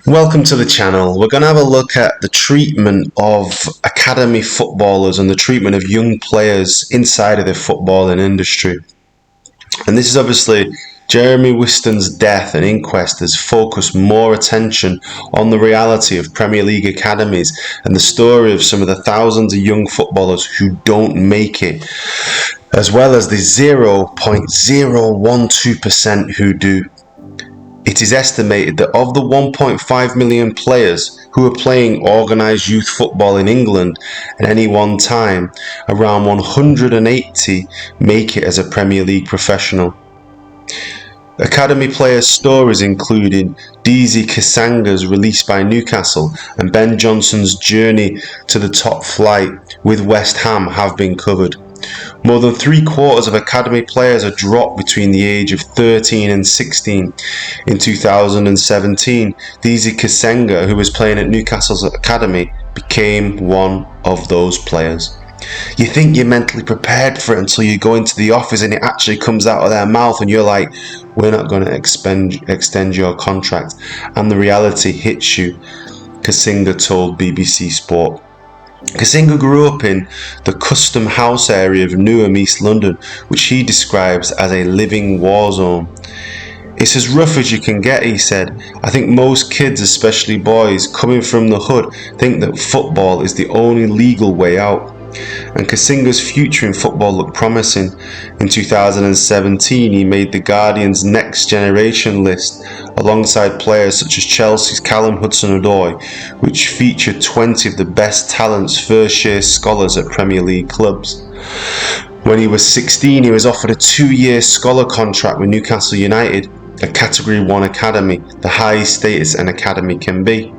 Welcome to the channel. We're going to have a look at the treatment of academy footballers and the treatment of young players inside of the footballing industry. And this is obviously Jeremy Wisten's death and inquest has focused more attention on the reality of Premier League academies and the story of some of the thousands of young footballers who don't make it, as well as the 0.012% who do. It is estimated that of the 1.5 million players who are playing organised youth football in England at any one time, around 180 make it as a Premier League professional. Academy players' stories including Deese Kasinga's release by Newcastle and Ben Johnson's journey to the top flight with West Ham have been covered. More than 3/4 of academy players are dropped between the age of 13 and 16. In 2017, Deese Kasinga, who was playing at Newcastle's academy, became one of those players. You think you're mentally prepared for it until you go into the office and it actually comes out of their mouth and you're like, we're not going to extend your contract. And the reality hits you, Kasinga told BBC Sport. Kasinga grew up in the Custom House area of Newham, East London, which he describes as a living war zone. It's as rough as you can get, he said. I think most kids, especially boys, coming from the hood, think that football is the only legal way out. And Kasinga's future in football looked promising. In 2017, he made the Guardian's Next Generation list alongside players such as Chelsea's Callum Hudson-Odoi, which featured 20 of the best talents first-year scholars at Premier League clubs. When he was 16, he was offered a 2-year scholar contract with Newcastle United, a Category 1 academy, the highest status an academy can be.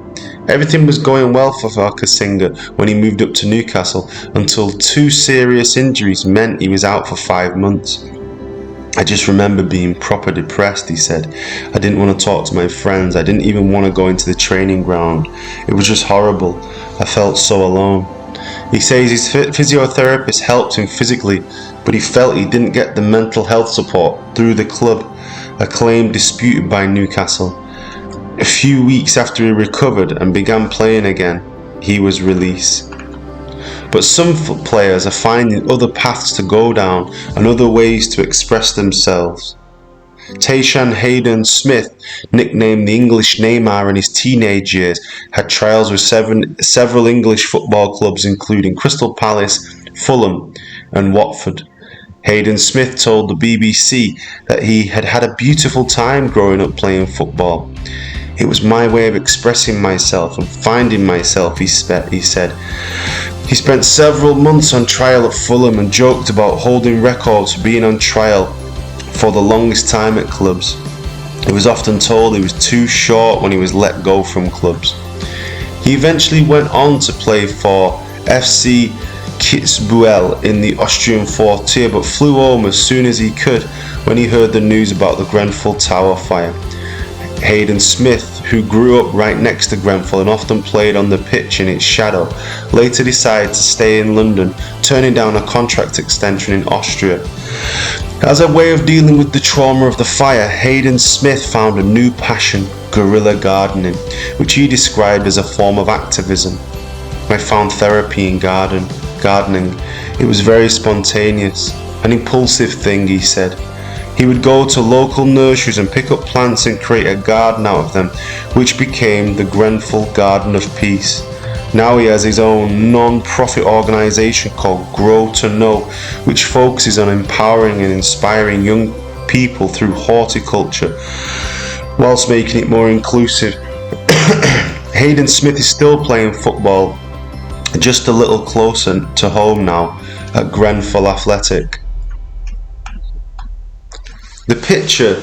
Everything was going well for Kasinga when he moved up to Newcastle until 2 serious injuries meant he was out for 5 months. I just remember being proper depressed, he said. I didn't want to talk to my friends. I didn't even want to go into the training ground. It was just horrible. I felt so alone. He says his physiotherapist helped him physically, but he felt he didn't get the mental health support through the club, a claim disputed by Newcastle. A few weeks after he recovered and began playing again, he was released. But some players are finding other paths to go down and other ways to express themselves. Taishan Hayden Smith, nicknamed the English Neymar in his teenage years, had trials with several English football clubs including Crystal Palace, Fulham and Watford. Hayden Smith told the BBC that he had had a beautiful time growing up playing football. It was my way of expressing myself and finding myself, he said. He spent several months on trial at Fulham and joked about holding records for being on trial for the longest time at clubs. He was often told he was too short when he was let go from clubs. He eventually went on to play for FC Kitzbühel in the Austrian 4th tier, but flew home as soon as he could when he heard the news about the Grenfell Tower fire. Hayden Smith, who grew up right next to Grenfell and often played on the pitch in its shadow, later decided to stay in London, turning down a contract extension in Austria. As a way of dealing with the trauma of the fire, Hayden Smith found a new passion, guerrilla gardening, which he described as a form of activism. I found therapy in gardening. It was very spontaneous, an impulsive thing, he said. He would go to local nurseries and pick up plants and create a garden out of them, which became the Grenfell Garden of Peace. Now he has his own non-profit organisation called Grow to Know, which focuses on empowering and inspiring young people through horticulture, whilst making it more inclusive. Hayden Smith is still playing football, just a little closer to home now, at Grenfell Athletic. The picture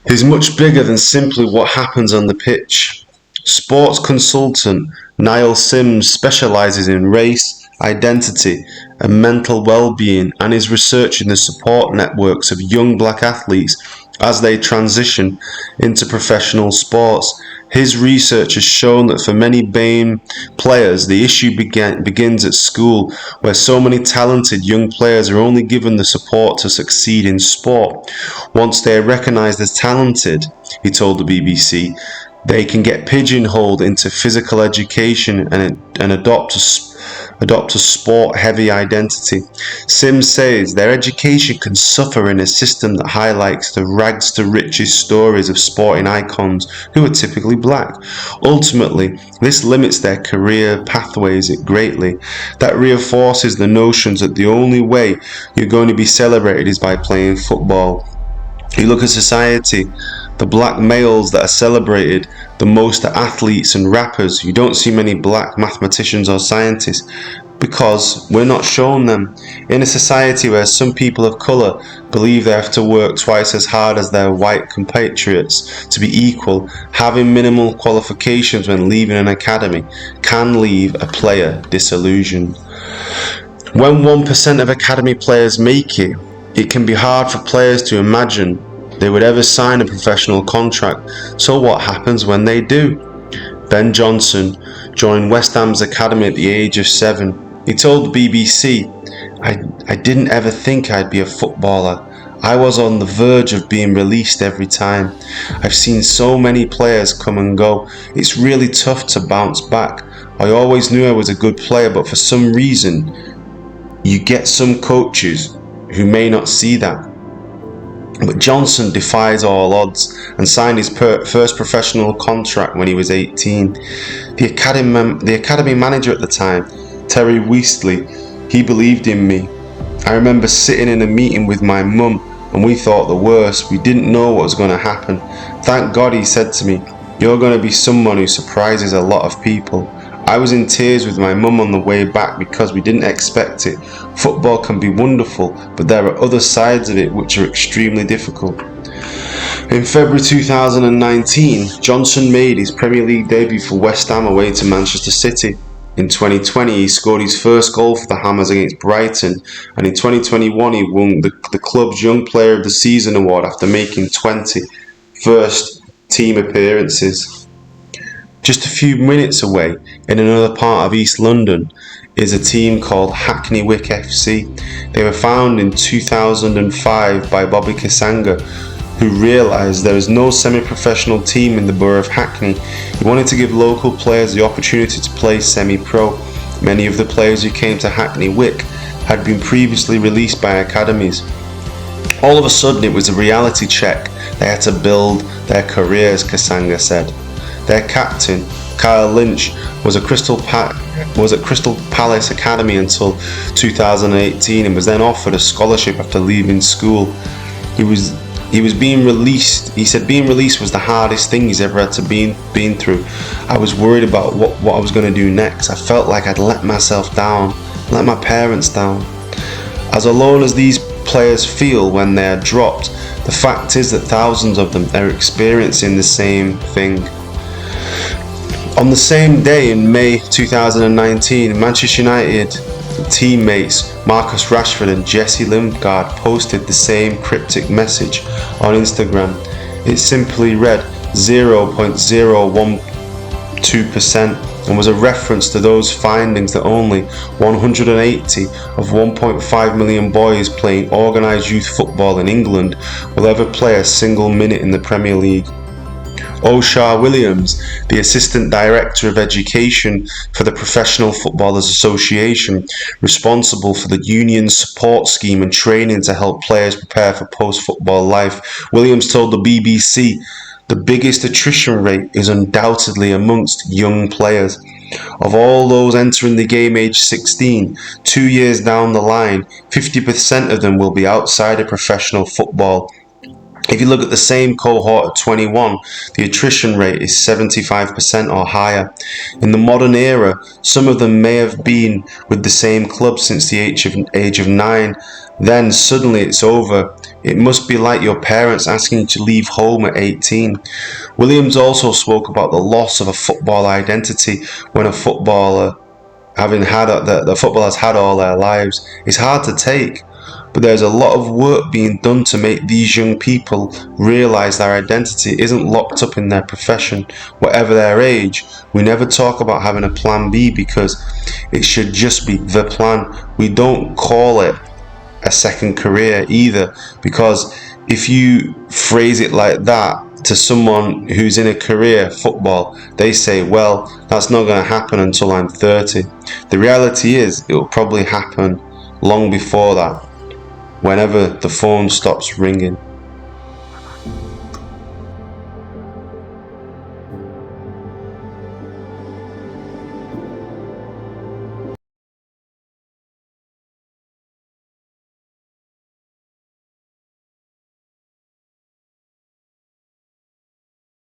is much bigger than simply what happens on the pitch. Sports consultant Niall Sims specialises in race, identity and mental well-being and is researching the support networks of young black athletes as they transition into professional sports. His research has shown that for many BAME players, the issue begins at school, where so many talented young players are only given the support to succeed in sport. Once they are recognised as talented, he told the BBC, They can get pigeonholed into physical education and adopt a sport-heavy identity. Sims says their education can suffer in a system that highlights the rags to riches stories of sporting icons who are typically black. Ultimately, this limits their career pathways greatly. That reinforces the notions that the only way you're going to be celebrated is by playing football. You look at society, the black males that are celebrated the most are athletes and rappers. You don't see many black mathematicians or scientists because we're not shown them. In a society where some people of colour believe they have to work twice as hard as their white compatriots to be equal, having minimal qualifications when leaving an academy can leave a player disillusioned. When 1% of academy players make it, it can be hard for players to imagine they would ever sign a professional contract. So what happens when they do? Ben Johnson joined West Ham's academy at the age of 7. He told the BBC, I didn't ever think I'd be a footballer. I was on the verge of being released every time. I've seen so many players come and go. It's really tough to bounce back. I always knew I was a good player, but for some reason, you get some coaches who may not see that. But Johnson defies all odds and signed his first professional contract when he was 18. The academy manager at the time, Terry Wisten, he believed in me. I remember sitting in a meeting with my mum and we thought the worst. We didn't know what was going to happen. Thank God, he said to me, you're going to be someone who surprises a lot of people. I was in tears with my mum on the way back because we didn't expect it. Football can be wonderful, but there are other sides of it which are extremely difficult. In February 2019, Johnson made his Premier League debut for West Ham away to Manchester City. In 2020, he scored his first goal for the Hammers against Brighton, and in 2021 he won the club's Young Player of the Season award after making 20 first team appearances. Just a few minutes away, in another part of East London, is a team called Hackney Wick Fc. They were founded in 2005 by Deese Kasinga, who realised there is no semi-professional team in the borough of Hackney. He wanted to give local players the opportunity to play semi-pro. Many of the players who came to Hackney Wick had been previously released by academies. All of a sudden it was a reality check. They had to build their careers, Kasinga said. Their captain, Kyle Lynch, was at Crystal Palace Academy until 2018 and was then offered a scholarship after leaving school. He was being released. He said being released was the hardest thing he's ever had to been through. I was worried about what I was going to do next. I felt like I'd let myself down, let my parents down. As alone as these players feel when they are dropped, the fact is that thousands of them are experiencing the same thing. On the same day in May 2019, Manchester United teammates Marcus Rashford and Jesse Lingard posted the same cryptic message on Instagram. It simply read 0.012% and was a reference to those findings that only 180 of 1.5 million boys playing organised youth football in England will ever play a single minute in the Premier League. O'Shar Williams, the Assistant Director of Education for the Professional Footballers Association, responsible for the union's support scheme and training to help players prepare for post-football life, Williams told the BBC, the biggest attrition rate is undoubtedly amongst young players. Of all those entering the game aged 16, 2 years down the line, 50% of them will be outside of professional football. If you look at the same cohort of 21, the attrition rate is 75% or higher. In the modern era, some of them may have been with the same club since the age of 9. Then suddenly it's over. It must be like your parents asking you to leave home at 18. Williams also spoke about the loss of a football identity when a footballer, having had the footballers had all their lives. It's hard to take. But there's a lot of work being done to make these young people realise their identity isn't locked up in their profession, whatever their age. We never talk about having a plan B because it should just be the plan. We don't call it a second career either, because if you phrase it like that, to someone who's in a career football, they say, well, that's not going to happen until I'm 30. The reality is it will probably happen long before that, whenever the phone stops ringing.